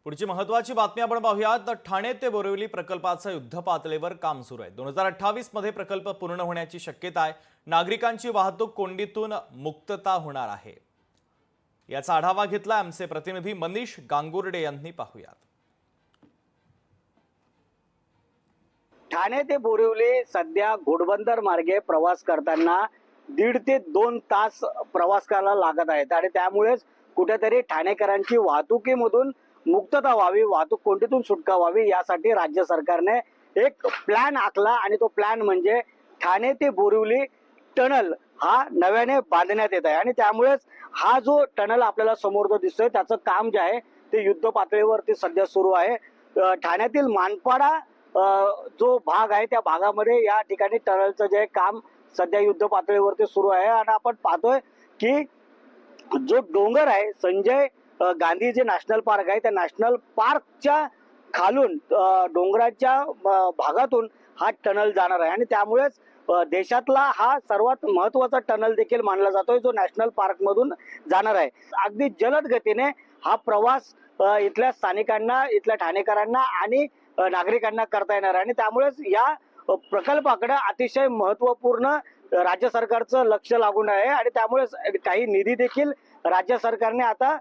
पुढची महत्त्वाची बातमी आपण पाहूयात। तर ठाणे ते बोरिवली प्रकल्पाचं युद्ध पातळीवर काम सुरू आहे। 2028 मध्ये प्रकल्प पूर्ण होण्याची शक्यता आहे। नागरिकांची वाहतूक कोंडीतून मुक्तता होणार आहे। याचा आढावा घेतला आमचे प्रतिनिधी मनीष गांगुर्डे यांनी। पाहूयात। ठाणे ते बोरिवली सध्या घोडबंदर मार्गे प्रवास करताना 1.5 ते 2 तास प्रवास करायला लागत आहेत आणि त्यामुळेच कुठेतरी ठाणेकरांची वाहतुकीमधून मुक्तता व्हावी, वाहतूक कोंडीतून सुटका व्हावी, यासाठी राज्य सरकारने एक प्लॅन आखला आणि तो प्लॅन म्हणजे ठाणे ते बोरिवली टनल हा नव्याने बांधण्यात येत आहे। आणि त्यामुळेच हा जो टनल आपल्याला समोर जो दिसतोय त्याचं काम जे आहे ते युद्ध पातळीवरती सध्या सुरू आहे। ठाण्यातील मानपाडा जो भाग आहे त्या भागामध्ये या ठिकाणी टनलचं जे काम सध्या युद्ध पातळीवरती सुरू आहे आणि आपण पाहतोय की जो डोंगर आहे संजय गांधी जे नॅशनल पार्क आहे त्या नॅशनल पार्कच्या खालून डोंगराच्या भागातून हा टनल जाणार आहे आणि त्यामुळेच देशातला हा सर्वात महत्त्वाचा टनल देखील मानला जातोय जो नॅशनल पार्क मधून जाणार आहे। अगदी जलद गतीने हा प्रवास इथल्या स्थानिकांना, इथल्या ठाणेकरांना आणि नागरिकांना करता येणार आहे आणि त्यामुळेच या प्रकल्पाकडे अतिशय महत्त्वपूर्ण राज्य सरकारचं लक्ष लागून आहे आणि त्यामुळे काही निधी देखील राज्य सरकारने आता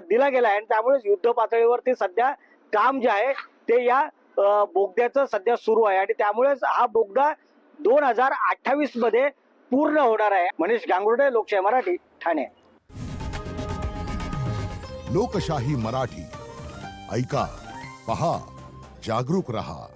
दिला गेला आहे आणि त्यामुळे युद्ध पातळीवरती सध्या काम जे आहे ते या बोगद्याचं सध्या सुरू आहे आणि त्यामुळेच हा बोगदा 2028 मध्ये पूर्ण होणार आहे। मनीष गांगुर्डे, लोकशाही मराठी, ठाणे। लोकशाही मराठी ऐका, पहा, जागरूक रहा।